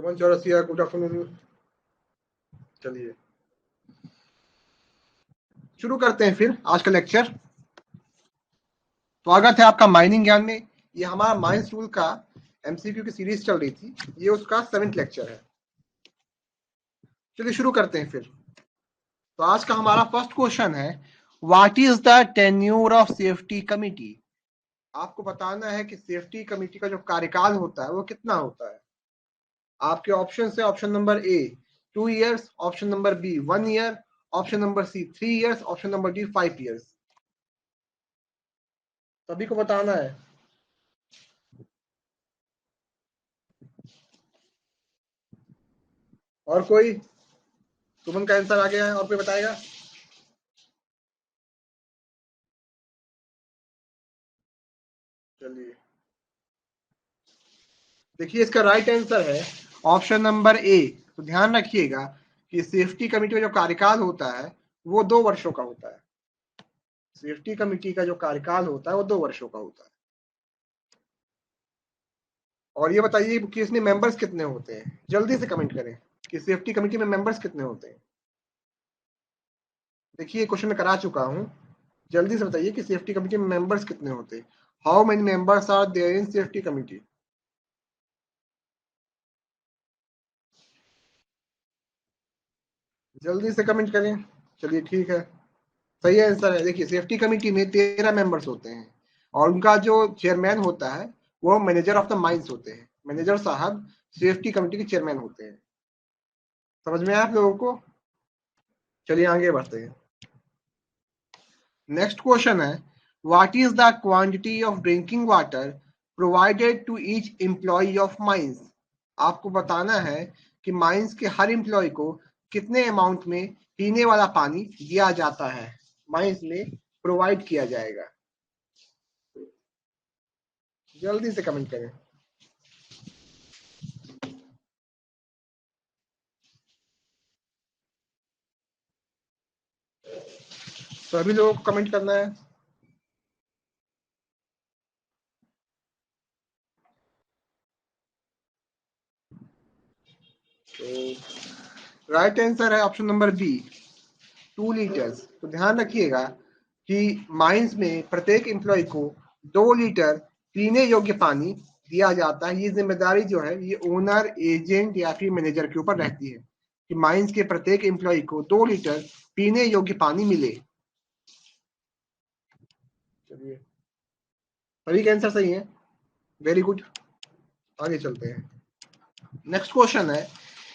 सुमन Chaurasia, good afternoon. चलिए शुरू करते हैं फिर आज का लेक्चर। स्वागत है आपका माइनिंग ज्ञान में। ये हमारा माइंस रूल का एमसीक्यू की सीरीज चल रही थी, ये उसका 7th लेक्चर है। चलिए शुरू करते हैं फिर। तो आज का हमारा फर्स्ट क्वेश्चन है, what is the tenure of safety committee. आपको बताना है कि सेफ्टी कमिटी का जो कार्यकाल होता है वो कितना होता है। आपके ऑप्शन है, option number A 2 years, option number B 1 year, option number C 3 years, option number D 5 years. सभी को बताना है। और कोई? सुमन का आंसर आ गया है, और कोई बताएगा? चलिए देखिए, इसका राइट आंसर है ऑप्शन नंबर ए। तो ध्यान रखिएगा कि सेफ्टी कमेटी का जो कार्यकाल होता है वो 2 वर्षों का होता है। सेफ्टी कमेटी का जो कार्यकाल होता है वो 2 वर्षों का होता है। और ये बताइए कि इसमें मेंबर्स कितने होते हैं, जल्दी से कमेंट करें कि सेफ्टी कमेटी में मेंबर्स कितने होते हैं। देखिए क्वेश्चन में करा चुका हूं, जल्दी से बताइए कि सेफ्टी कमेटी में मेंबर्स कितने होते हैं। How many members are there in safety committee. जल्दी से कमेंट करें। चलिए ठीक है, सही आंसर है। देखिए सेफ्टी कमेटी में 13 मेंबर्स होते हैं और उनका जो चेयरमैन होता है वो मैनेजर ऑफ द माइंस होते हैं। मैनेजर साहब सेफ्टी कमेटी के चेयरमैन होते हैं। समझ में आया आप लोगों को? चलिए आगे बढ़ते हैं। नेक्स्ट क्वेश्चन है, what is the quantity of drinking water provided to each employ of mines. आपको बताना है कि माइंस के हर एम्प्लॉय को कितने अमाउंट में पीने वाला पानी दिया जाता है, माइंस में प्रोवाइड किया जाएगा। जल्दी से कमेंट करें। सभी लोगों को कमेंट करना है। तो राइट आंसर है ऑप्शन नंबर बी 2 लीटर्स। तो ध्यान रखिएगा कि माइंस में प्रत्येक एम्प्लॉय को 2 लीटर पीने योग्य पानी दिया जाता है। ये जिम्मेदारी जो है ये ओनर, एजेंट या फिर मैनेजर के ऊपर रहती है कि माइंस के प्रत्येक एम्प्लॉय को 2 लीटर पीने योग्य पानी मिले। चलिए सभी का आंसर सही है, वेरी गुड। आगे चलते हैं। नेक्स्ट क्वेश्चन है,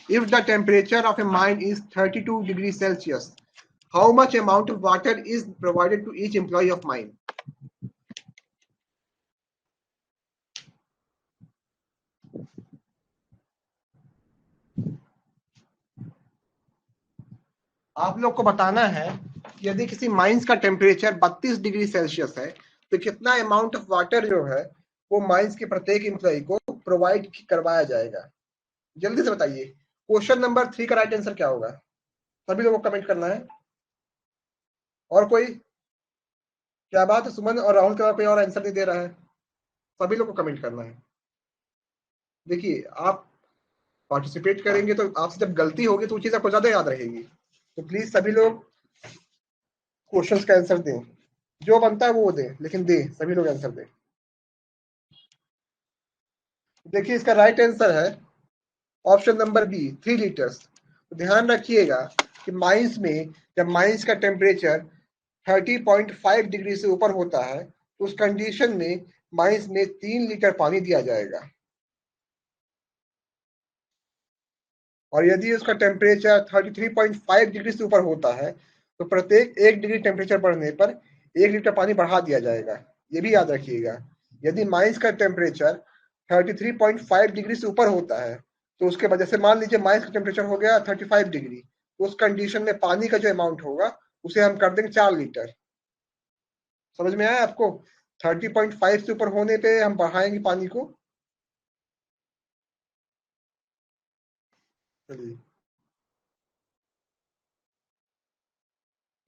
if the temperature of a mine is 32 degrees Celsius, how much amount of water is provided to each employee of mine? आप लोग को बताना है कि यदि किसी माइंस का टेम्परेचर 32 डिग्री सेल्सियस है तो कितना अमाउंट ऑफ वाटर जो है वो माइंस के प्रत्येक एम्प्लॉय को प्रोवाइड करवाया जाएगा। जल्दी से बताइए क्वेश्चन नंबर 3 का राइट आंसर क्या होगा। सभी लोगों को कमेंट करना है। और कोई? क्या बात है, सुमन और राहुल के बाद कोई और आंसर नहीं दे रहा है। सभी लोग को कमेंट करना है। देखिए आप पार्टिसिपेट करेंगे तो आपसे जब गलती होगी तो वो चीज आपको ज्यादा याद रहेगी। तो प्लीज सभी लोग क्वेश्चंस का आंसर दें, जो बनता है वो दें, लेकिन दें, सभी लोग आंसर दें। देखिए इसका राइट आंसर है ऑप्शन नंबर बी 3 लीटर्स। तो ध्यान रखिएगा कि माइंस में जब माइंस का टेम्परेचर 30.5 डिग्री से ऊपर होता है तो उस कंडीशन में माइंस में 3 लीटर पानी दिया जाएगा। और यदि उसका टेम्परेचर 33.5 डिग्री से ऊपर होता है तो प्रत्येक 1 डिग्री टेम्परेचर बढ़ने पर 1 लीटर पानी बढ़ा दिया जाएगा। ये भी याद रखिएगा, यदि माइंस का टेम्परेचर 33.5 डिग्री से ऊपर होता है तो उसके वजह से मान लीजिए माइंस का टेम्परेचर हो गया 35 डिग्री, तो उस कंडीशन में पानी का जो अमाउंट होगा उसे हम कर देंगे 4 लीटर। समझ में आया आपको? 30.5 से ऊपर होने पे हम बढ़ाएंगे पानी को। चलिए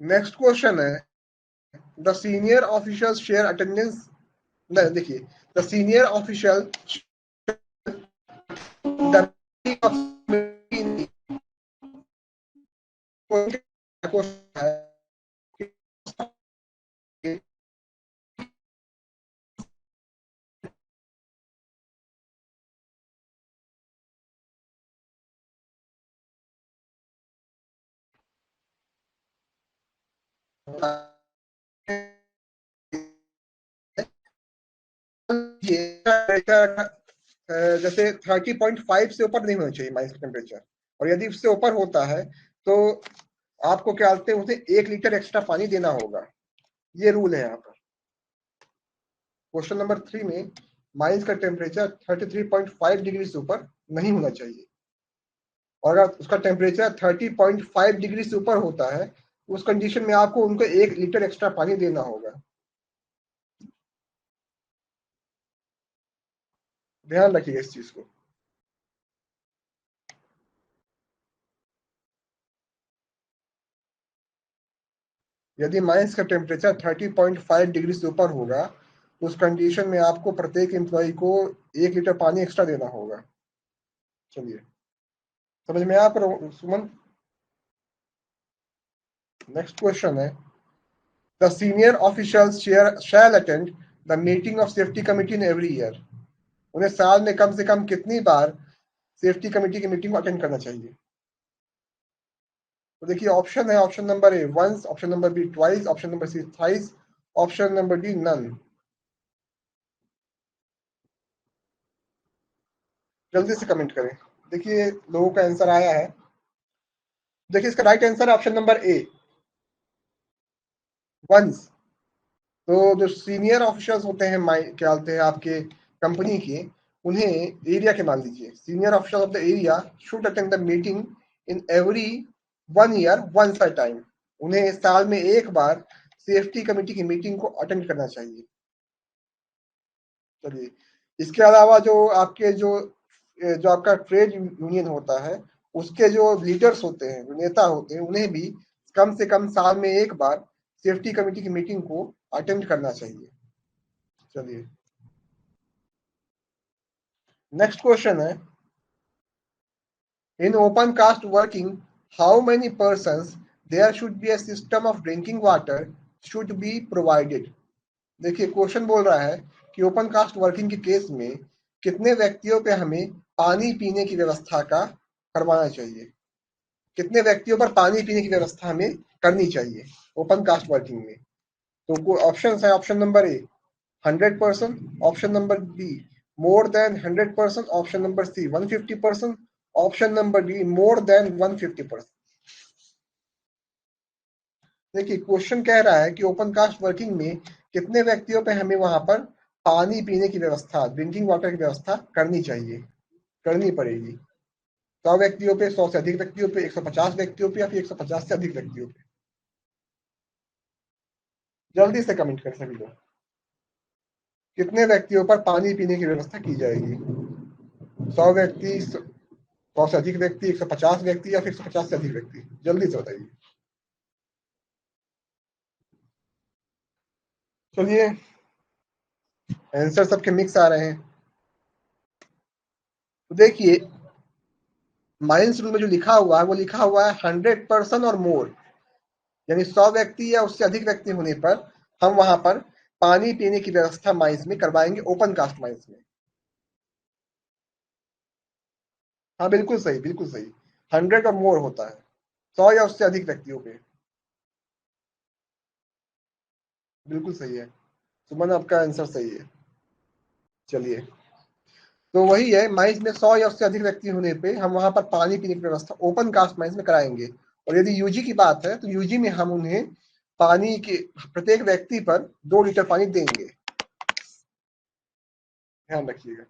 नेक्स्ट क्वेश्चन है, the senior official share attendance. देखिए द सीनियर ऑफिशियल द जैसे 30.5 से ऊपर नहीं होना चाहिए माइनस टेम्परेचर, और यदि उससे ऊपर होता है तो आपको क्या बोलते हैं, उसे 1 लीटर एक्स्ट्रा पानी देना होगा। ये रूल है यहाँ पर। क्वेश्चन नंबर 3 में माइनस का टेम्परेचर 33.5 डिग्री से ऊपर नहीं होना चाहिए, और अगर उसका टेम्परेचर 30.5 डिग्री से ऊपर होता है उस कंडीशन में आपको उनको 1 लीटर एक्स्ट्रा पानी देना होगा। ध्यान रखिएगा इस चीज को। यदि माइनस का टेम्परेचर 30.5 डिग्री से ऊपर होगा तो उस कंडीशन में आपको प्रत्येक एम्प्लॉय को 1 लीटर पानी एक्स्ट्रा देना होगा। चलिए, समझ में आ पर सुमन? नेक्स्ट क्वेश्चन है, the senior officials shall attend the meeting of safety committee in every year. उन्हें साल में कम से कम कितनी बार सेफ्टी कमेटी की मीटिंग को अटेंड करना चाहिए? तो देखिए ऑप्शन है, option number A once, option number B twice, option number C thrice, option number D none. जल्दी से कमेंट करें। देखिए लोगों का आंसर आया है। देखिए इसका राइट आंसर है ऑप्शन नंबर ए वंस। तो जो सीनियर ऑफिसर्स होते हैं, क्या बोलते हैं आपके कंपनी के, उन्हें एरिया के मान लीजिए, senior officers of the area should attend the meeting in every 1 year once a time. उन्हें साल में एक बार सेफ्टी कमेटी की मीटिंग को अटेंड करना चाहिए। चलिए, इसके अलावा जो आपके जो आपका ट्रेड यूनियन होता है उसके जो लीडर्स होते हैं, जो नेता होते हैं, उन्हें भी कम से कम साल में एक बार सेफ्टी कमेटी की मीटिंग को अटेंड करना चाहिए। चलिए, नेक्स्ट क्वेश्चन है, in open cast working how many persons there should be a system of drinking water should be provided. देखिए क्वेश्चन बोल रहा है कि ओपन कास्ट वर्किंग के केस में कितने व्यक्तियों पे हमें पानी पीने की व्यवस्था का करवाना चाहिए, कितने व्यक्तियों पर पानी पीने की व्यवस्था हमें करनी चाहिए ओपन कास्ट वर्किंग में। तो ऑप्शन है, option number A 100%, option number B more than 100%, option number C 150%, option number D more than 150%। देखिए क्वेश्चन कह रहा है कि ओपन कास्ट वर्किंग में कितने व्यक्तियों पे हमें वहां पर पानी पीने की व्यवस्था, ड्रिंकिंग वाटर की व्यवस्था करनी चाहिए, करनी पड़ेगी। 100 व्यक्तियों पे, 100 से अधिक व्यक्तियों पे, 150 व्यक्तियों पे, या फिर 150 से अधिक व्यक्तियों पे? जल्दी से कमेंट कर सभी लोग, कितने व्यक्तियों पर पानी पीने की व्यवस्था की जाएगी? 100 व्यक्ति, 100 से अधिक व्यक्ति, 150 व्यक्ति, या फिर 150 से अधिक व्यक्ति? जल्दी से बताइए। चलिए, आंसर सबके मिक्स आ रहे हैं। तो देखिए माइंस रूल में जो लिखा हुआ है वो लिखा हुआ है 100% और मोर, यानी 100 व्यक्ति या उससे अधिक व्यक्ति होने पर हम वहां पर पानी पीने की व्यवस्था माइंस में करवाएंगे, ओपन कास्ट माइंस में। हाँ बिल्कुल सही, बिल्कुल सही। 100 और मोर होता है, 100 या उससे अधिक व्यक्तियों पे। बिल्कुल सही है सुमन, आपका आंसर सही है। चलिए, तो वही है, माइंस में 100 या उससे अधिक व्यक्ति होने पे हम वहां पर पानी पीने की व्यवस्था ओपन कास्ट माइंस में कराएंगे। और यदि यूजी की बात है तो यूजी में हम उन्हें पानी के प्रत्येक व्यक्ति पर 2 लीटर पानी देंगे। ध्यान रखिएगा।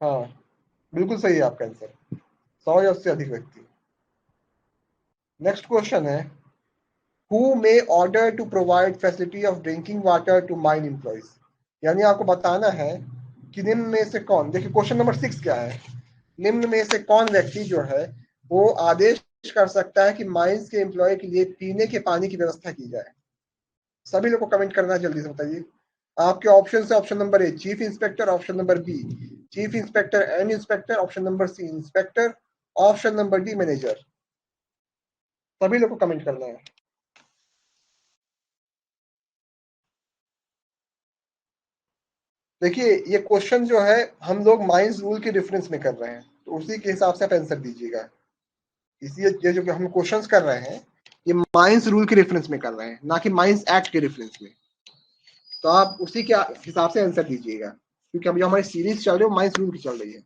हाँ बिल्कुल सही है आपका आंसर, 100 या उससे अधिक व्यक्ति। नेक्स्ट क्वेश्चन है, who may order to provide facility of drinking water to mine employees. यानी आपको बताना है कि निम्न में से कौन, देखिए क्वेश्चन नंबर 6 क्या है, निम्न में से कौन व्यक्ति जो है वो आदेश कर सकता है कि माइंस के एम्प्लॉय के लिए पीने के पानी की व्यवस्था की जाए। सभी लोग को कमेंट करना है, जल्दी से बताइए। आपके ऑप्शन से option number A chief inspector, option number B chief inspector and inspector, option number C inspector, option number D manager. सभी लोग को कमेंट करना है। देखिए ये क्वेश्चन जो है हम लोग माइंस रूल के रेफरेंस में कर रहे हैं, तो उसी के हिसाब से आप आंसर दीजिएगा। इसलिए ये जो हम क्वेश्चंस कर रहे हैं ये माइंस रूल के रेफरेंस में कर रहे हैं, ना कि माइंस एक्ट के रेफरेंस में। तो आप उसी के हिसाब से आंसर दीजिएगा, क्योंकि अभी हमारी सीरीज चल रही है माइंस रूल की चल रही है।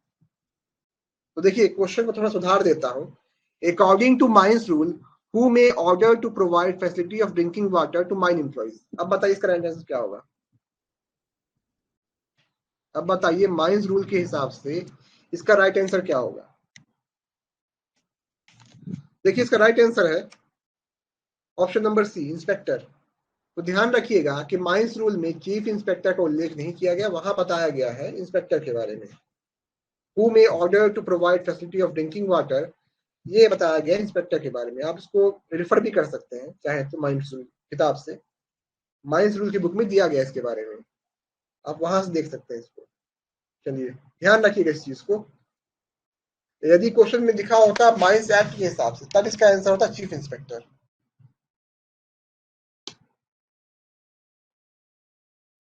तो देखिए क्वेश्चन को थोड़ा सुधार देता हूं। According to mines rule who may order to provide facility of drinking water to mine employees. अब बताइए इसका राइट आंसर क्या होगा। अब बताइए माइंस रूल के हिसाब से इसका राइट आंसर क्या होगा। देखिए इसका राइट आंसर है ऑप्शन नंबर सी इंस्पेक्टर। तो ध्यान रखिएगा कि माइंस रूल में चीफ इंस्पेक्टर का उल्लेख नहीं किया गया, वहां बताया गया है इंस्पेक्टर के बारे में। Who may order to provide facility of drinking water, ये बताया गया इंस्पेक्टर के बारे में। आप इसको रिफर भी कर सकते हैं चाहे तो माइंस रूल किताब से, माइंस रूल की बुक में दिया गया इसके बारे में, आप वहां से देख सकते हैं इसको। चलिए ध्यान रखिएगा इस चीज को। यदि क्वेश्चन में लिखा होता माइंस एक्ट के हिसाब से तब इसका आंसर होता चीफ इंस्पेक्टर।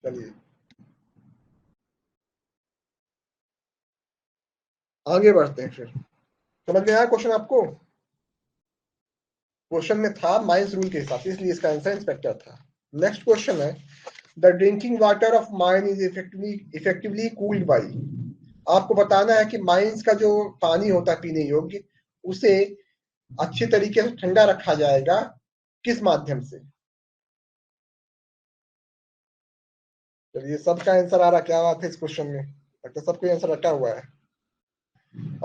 चलिए आगे बढ़ते हैं फिर। समझ में आया क्वेश्चन आपको। क्वेश्चन में था माइंस रूल के हिसाब से, इसलिए इसका आंसर इंस्पेक्टर था। नेक्स्ट क्वेश्चन है the drinking water of mine is effectively cooled by. आपको बताना है कि माइंस का जो पानी होता है पीने योग्य, उसे अच्छे तरीके से ठंडा रखा जाएगा किस माध्यम से। चलिए सबका आंसर आ रहा, क्या बात है इस क्वेश्चन में, लगता है सबको आंसर रखा हुआ है।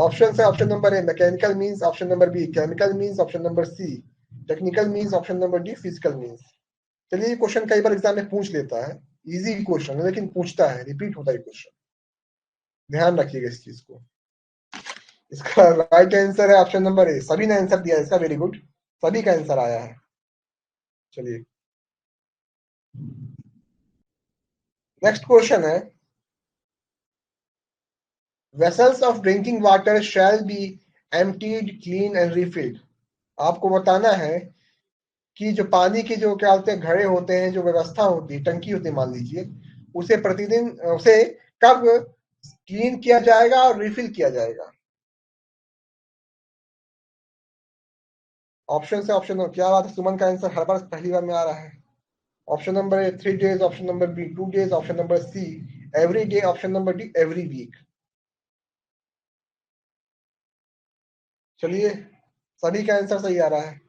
ऑप्शन है option number A mechanical means, option number B chemical means, option number C technical means, option number D physical means. चलिए ये क्वेश्चन कई बार एग्जाम में पूछ लेता है, इजी क्वेश्चन है लेकिन पूछता है, रिपीट होता है क्वेश्चन। ध्यान रखिएगा इस चीज को। इसका राइट आंसर है ऑप्शन नंबर ए। सभी ने आंसर दिया इसका, वेरी गुड, सभी का आंसर आया है। चलिए नेक्स्ट क्वेश्चन है vessels of drinking water shall be emptied clean and रिफिल्ड। आपको बताना है कि जो पानी के जो क्या होते हैं घड़े होते हैं, जो व्यवस्था होती है टंकी होती है मान लीजिए, उसे प्रतिदिन उसे कब क्लीन किया जाएगा और रिफिल किया जाएगा। ऑप्शन से ऑप्शन क्या बात है, सुमन का आंसर हर बार पहली बार में आ रहा है। Option number A 3 days, option number B 2 days, option number C every day, option number D every week. चलिए सभी का आंसर सही आ रहा है।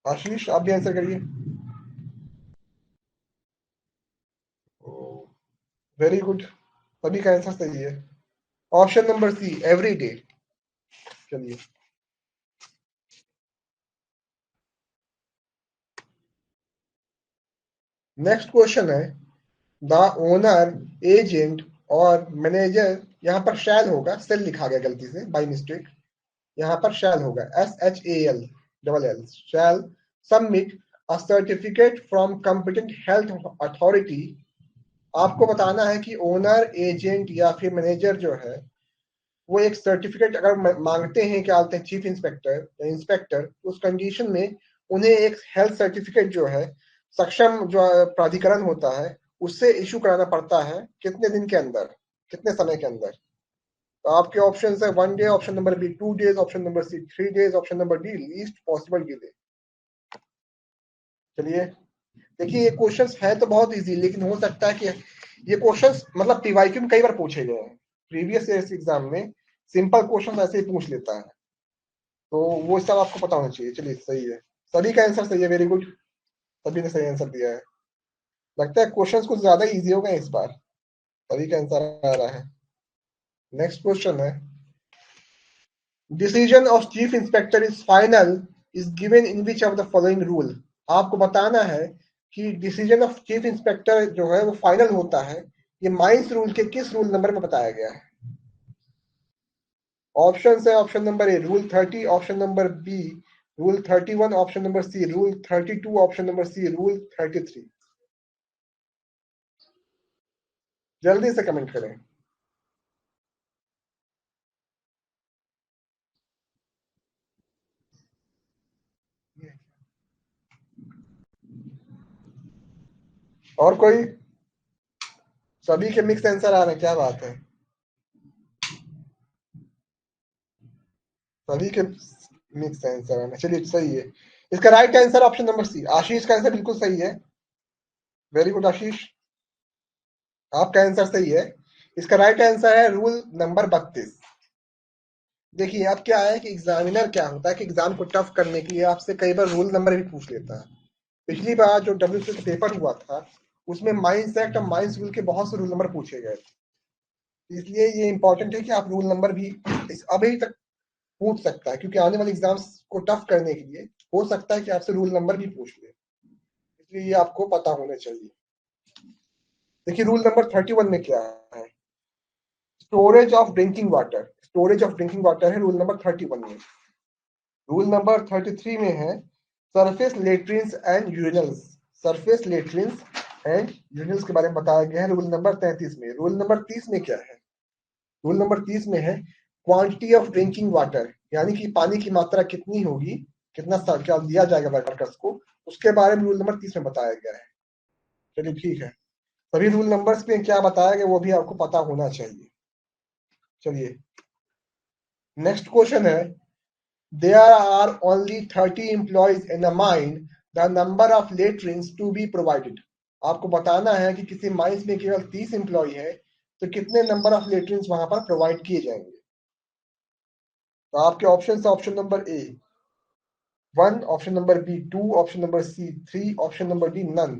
आशीष आप भी आंसर करिए। वेरी गुड, सभी का आंसर सही है, option number C every day. चलिए नेक्स्ट क्वेश्चन है द ओनर एजेंट और मैनेजर, यहाँ पर शैल होगा, सेल लिखा गया गलती से बाय मिस्टेक, यहाँ पर शैल होगा SHAL shall submit a certificate from competent health authority. आपको बताना है कि ओनर एजेंट या फिर मैनेजर जो है वो एक सर्टिफिकेट अगर मांगते हैं, क्या बोलते हैं चीफ इंस्पेक्टर या इंस्पेक्टर, उस कंडीशन में उन्हें एक हेल्थ सर्टिफिकेट जो है सक्षम जो प्राधिकरण होता है उससे इशू कराना पड़ता है। कितने दिन के अंदर, कितने समय के अंदर। तो आपके ऑप्शन है 1 day, option number B 2 days, option number C 3 days, option number D least possible delay. चलिए देखिए ये क्वेश्चंस है तो बहुत इजी, लेकिन हो सकता है कि ये क्वेश्चंस मतलब पीवाईक्यू में कई बार पूछे गए हैं, प्रीवियस ईयर एग्जाम में सिंपल क्वेश्चन ऐसे ही पूछ लेता है, तो वो सब आपको पता होना चाहिए। चलिए सही है, सभी का आंसर सही है, वेरी गुड, सभी ने सही आंसर दिया है। लगता है क्वेश्चंस कुछ ज्यादा इजी हो गए इस बार, सभी का आंसर आ रहा है। नेक्स्ट क्वेश्चन है decision of chief inspector is final is given in which of the following rule. आपको बताना है कि डिसीजन ऑफ चीफ इंस्पेक्टर जो है वो फाइनल होता है, ये माइंस रूल के किस रूल नंबर में बताया गया है। ऑप्शन है option number A rule 30, option number B rule 31, option number C rule 32, option number C rule 33। जल्दी से कमेंट करें। और कोई? सभी के मिक्स आंसर आ रहे हैं, क्या बात है। सभी के मिक्स आंसर आ रहे हैं, चलिए सही है। इसका right answer option number C. Ashish का आंसर बिल्कुल सही है। वेरी गुड आशीष, आपका आंसर सही है। इसका राइट आंसर है रूल नंबर 32। देखिए अब क्या है कि एग्जामिनर क्या होता है कि एग्जाम को टफ करने के लिए आपसे कई बार रूल नंबर भी पूछ लेता है। पिछली बार जो WC का पेपर हुआ था उसमें माइंस एक्ट और माइंस रूल के बहुत से रूल नंबर पूछे गए थे, इसलिए ये इंपॉर्टेंट है कि आप रूल नंबर भी अभी तक पूछ सकता है, क्योंकि आने वाले एग्जाम्स को टफ करने के लिए हो सकता है कि आपसे रूल नंबर भी पूछ ले, इसलिए ये आपको पता होना चाहिए। देखिए रूल नंबर 31 में क्या है, storage of drinking water. Storage of drinking water है रूल नंबर 31 में। रूल नंबर 33 में है surface latrines and urinals. Surface latrines and urinals के बारे में बताया गया है रूल नंबर 33 में। रूल नंबर 30 में क्या है, रूल नंबर 30 में है क्वांटिटी ऑफ ड्रिंकिंग वाटर, यानी कि पानी की मात्रा कितनी होगी, कितना क्या दिया जाएगा वर्कर्स को, उसके बारे में रूल नंबर 30 में बताया गया है। चलिए ठीक है, सभी रूल नंबर्स में क्या बताया गया वो भी आपको पता होना चाहिए। चलिए नेक्स्ट क्वेश्चन है, there are only 30 employees in a mine, the number of latrines to be provided। आपको बताना है कि किसी माइंस में केवल 30 एम्प्लॉय है तो कितने नंबर ऑफ लेट्रिन्स वहां पर प्रोवाइड किए जाएंगे। तो आपके option, option number A 1, option number B 2, option number C 3, option number D none.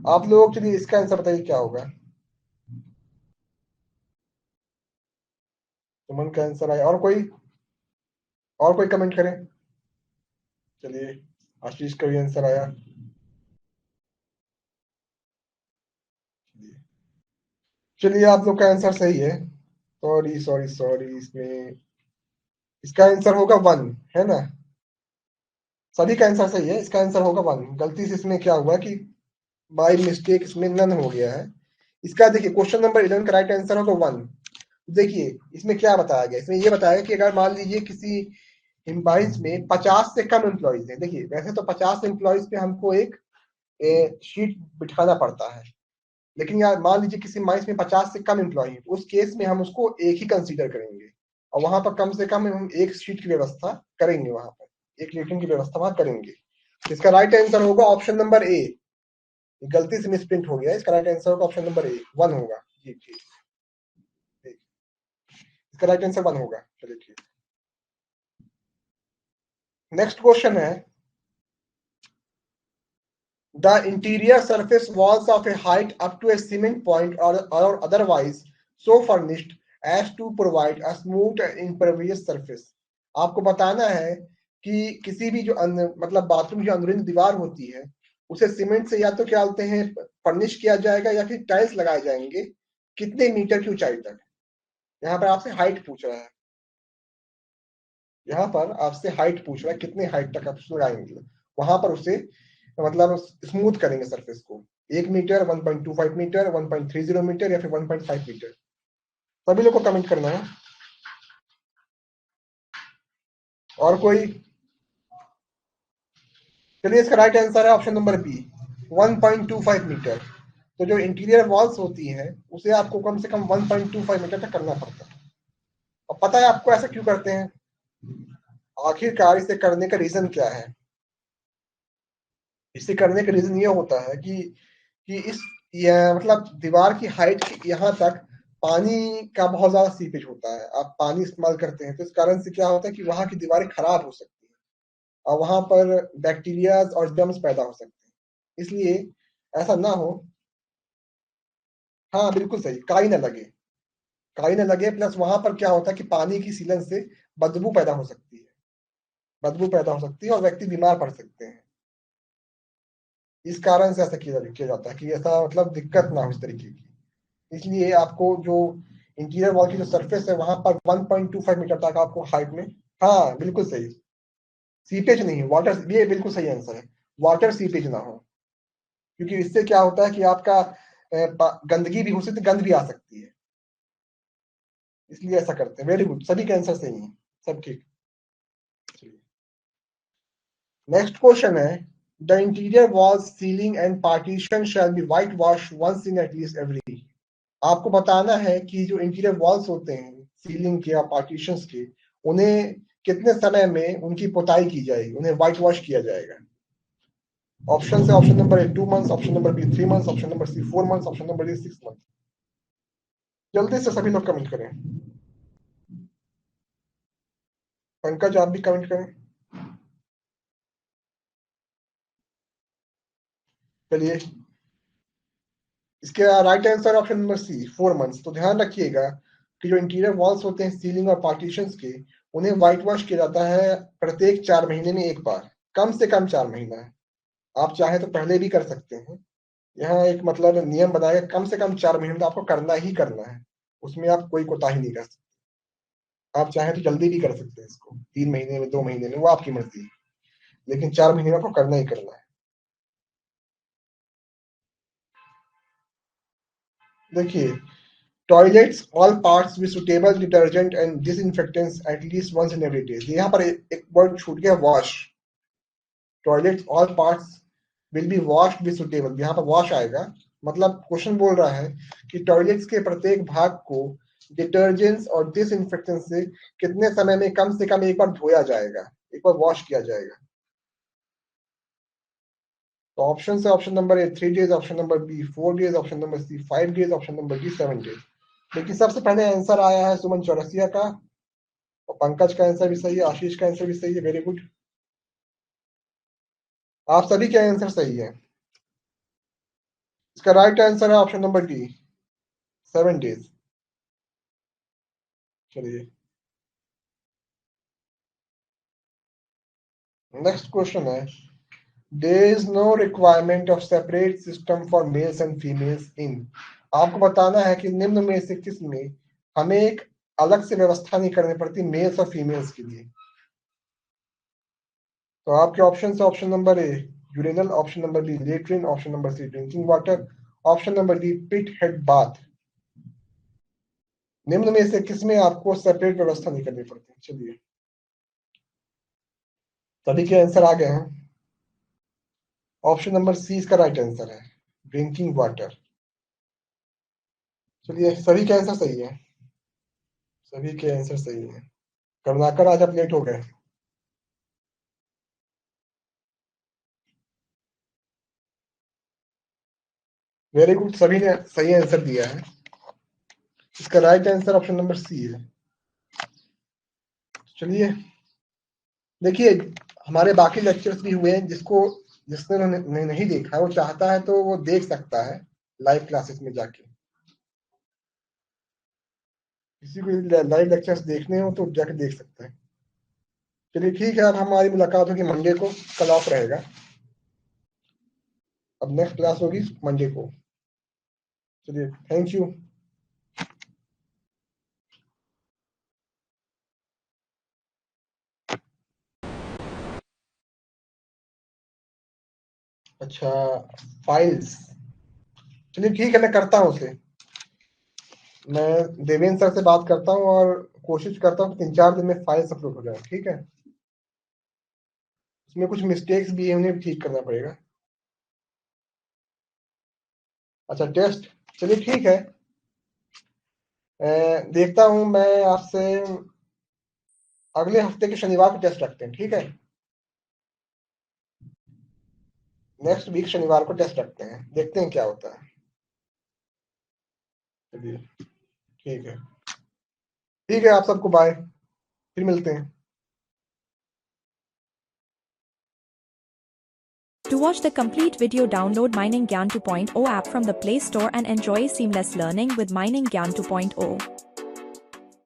आप लोग चलिए इसका आंसर बताइए क्या होगा। सुमन का आंसर आया, और कोई कमेंट करें। चलिए आशीष का भी आंसर आया। चलिए आप लोग का आंसर सही है। सॉरी सॉरी सॉरी, इसमें इसका आंसर होगा 1, है ना। सभी का आंसर सही है, इसका आंसर होगा 1। गलती से इसमें क्या हुआ कि बाय मिस्टेक इसमें नन हो गया है। इसका देखिए क्वेश्चन नंबर 11 का राइट आंसर होगा 1। देखिए इसमें क्या बताया गया, इसमें ये बताया गया कि अगर मान लीजिए किसी एम्प्लॉइज में 50 से कम एम्प्लॉइज है, देखिए वैसे तो 50 एम्प्लॉइज पे हमको एक शीट बिठाना पड़ता है, लेकिन यार मान लीजिए किसी माइंस में 50 से कम एम्प्लॉय है, तो उस केस में हम उसको एक ही कंसीडर करेंगे और वहां पर कम से कम हम एक शीट की व्यवस्था करेंगे, वहां पर एक रेटिंग की व्यवस्था वहां करेंगे। इसका राइट आंसर होगा ऑप्शन नंबर ए। गलती से मिसप्रिंट हो गया, इसका राइट आंसर होगा ऑप्शन नंबर ए 1 होगा। जी ठीक, इसका राइट आंसर 1 होगा। चलिए ठीक, नेक्स्ट क्वेश्चन है, the interior surface walls of a height up to a cement point or otherwise so furnished as to provide a smooth and impervious surface। आपको बताना है कि किसी भी जो मतलब बाथरूम की जो अंदरूनी दीवार होती है उसे सीमेंट से या तो क्या बोलते हैं फर्निश किया जाएगा या फिर टाइल्स लगाए जाएंगे, कितने मीटर की ऊंचाई तक। यहाँ पर आपसे हाइट पूछ रहा है, यहाँ पर आपसे हाइट पूछ रहा है कितने हाइट तक आप लगाएंगे, वहां पर उसे मतलब स्मूथ करेंगे सरफेस को। 1 मीटर, 1.25 मीटर, 1.30 मीटर या फिर 1.5 मीटर। सभी लोग को कमेंट करना है। और कोई? चलिए इसका राइट आंसर है ऑप्शन नंबर बी 1.25 मीटर। तो जो इंटीरियर वॉल्स होती है उसे आपको कम से कम 1.25 मीटर तक करना पड़ता है। और पता है आपको ऐसा क्यों करते हैं, आखिरकार इसे करने का रीजन क्या है। इसे करने का रीजन ये होता है कि इस मतलब दीवार की हाइट यहाँ तक पानी का बहुत ज्यादा सीपेज होता है, आप पानी इस्तेमाल करते हैं तो इस कारण से क्या होता है कि वहां की दीवारें खराब हो सकती हैं और वहां पर बैक्टीरिया और जर्म्स पैदा हो सकते हैं, इसलिए ऐसा ना हो। हाँ बिल्कुल सही, काई ना लगे, काई ना लगे, प्लस वहां पर क्या होता है कि पानी की सीलन से बदबू पैदा हो सकती है, बदबू पैदा हो सकती है और व्यक्ति बीमार पड़ सकते हैं। इस कारण से ऐसा किया जाता है कि ऐसा मतलब दिक्कत ना हो इस तरीके की। इसलिए आपको जो इंटीरियर वॉल की जो सरफेस है वहां पर 1.25 मीटर तक आपको हाइट में। हाँ बिल्कुल सही, सीपेज नहीं, वाटर, ये बिल्कुल सही आंसर है, वाटर सीपेज ना हो, क्योंकि इससे क्या होता है कि आपका गंदगी भी हो सकती है, गंद भी आ सकती है, इसलिए ऐसा करते हैं। वेरी गुड, सभी के आंसर सही हैं, सब ठीक। नेक्स्ट क्वेश्चन है, the interior walls, ceiling and partition shall be whitewash once in at least every. आपको बताना है कि जो इंटीरियर वॉल्स होते हैं सीलिंग के या पार्टीशंस के, उन्हें कितने समय में उनकी पुताई की जाएगी, उन्हें व्हाइट वॉश किया जाएगा। ऑप्शन है, option number A 2 months, option number B 3 months, option number C 4 months, option number D 6 months. जल्दी से सभी लोग कमेंट करें। पंकज आप भी कमेंट करें। चलिए, इसके right answer option number C 4 months. तो ध्यान रखिएगा कि जो इंटीरियर वॉल्स होते हैं सीलिंग और पार्टीशंस के, उन्हें व्हाइट वॉश किया जाता है प्रत्येक 4 महीने में एक बार, कम से कम 4 महीना है। आप चाहे तो पहले भी कर सकते हैं। यहाँ एक मतलब नियम बनाया, कम से कम 4 महीने में तो आपको करना ही करना है, उसमें आप कोई कोताही नहीं कर सकते। आप चाहे तो जल्दी भी कर सकते हैं इसको, 3 महीने में, 2 महीने में, वो आपकी मर्जी है, लेकिन 4 महीने में आपको करना ही करना है। देखिए, toilets all parts with suitable detergent and disinfectants at least once in every day. यहाँ पर एक वर्ड छूट गया, wash. Toilets all parts will be washed with suitable, यहाँ पर वॉश आएगा। मतलब क्वेश्चन बोल रहा है कि टॉयलेट्स के प्रत्येक भाग को डिटर्जेंट्स और डिसइंफेक्टेंट से कितने समय में कम से कम एक बार धोया जाएगा, एक बार वॉश किया जाएगा। तो ऑप्शन है, option number A 3 days, option number B 4 days, option number C 5 days, option number D 7 days. लेकिन सबसे पहले आंसर आया है सुमन चौरसिया का, और पंकज का आंसर भी सही है, आशीष का आंसर भी सही है। वेरी गुड, आप सभी के आंसर सही है। इसका राइट आंसर है ऑप्शन नंबर डी 7 डेज। चलिए, नेक्स्ट क्वेश्चन है, there is no requirement of separate system for males and females in. आपको बताना है कि निम्न में से किस में हमें एक अलग से व्यवस्था नहीं करनी पड़ती मेल्स और फीमेल्स के लिए। तो आपके ऑप्शन है, option number A urinal, option number B latrine, option number C drinking water, option number D pit head bath. निम्न में से किसमें आपको सेपरेट व्यवस्था नहीं करनी पड़ती। चलिए, सभी के आंसर आ गए हैं। ऑप्शन नंबर सी इसका राइट आंसर है, ड्रिंकिंग वाटर। चलिए, सभी के आंसर सही है, सभी के आंसर सही है। करुणाकर आज आप लेट हो गए। वेरी गुड, सभी ने सही आंसर दिया है। इसका right answer option number C है। चलिए, देखिए, हमारे बाकी लेक्चर्स भी हुए हैं, जिसने नहीं देखा है, वो चाहता है तो वो देख सकता है लाइव क्लासेस में जाके। किसी को लाइव लेक्चर्स देखने हो तो जाके देख सकते हैं। चलिए ठीक है, अब हमारी मुलाकात होगी मंडे को, कल ऑफ रहेगा। अब नेक्स्ट क्लास होगी मंडे को। चलिए, थैंक यू। अच्छा, फाइल्स, चलिए ठीक है, मैं करता हूँ उसे। मैं देवेंद्र सर से बात करता हूँ और कोशिश करता हूँ 3-4 दिन में फाइल्स अपलोड हो जाए। ठीक है, उसमें कुछ मिस्टेक्स भी है, उन्हें भी ठीक करना पड़ेगा। अच्छा, टेस्ट, चलिए ठीक है, देखता हूँ मैं आपसे अगले हफ्ते के शनिवार को टेस्ट रखते हैं। ठीक है, नेक्स्ट वीक शनिवार को टेस्ट रखते हैं, देखते हैं क्या होता है। चलिए ठीक है, ठीक है, आप सबको बाय, फिर मिलते हैं। To watch the complete video, download Mining Gyan 2.0 app from the Play Store and enjoy seamless learning with Mining Gyan 2.0.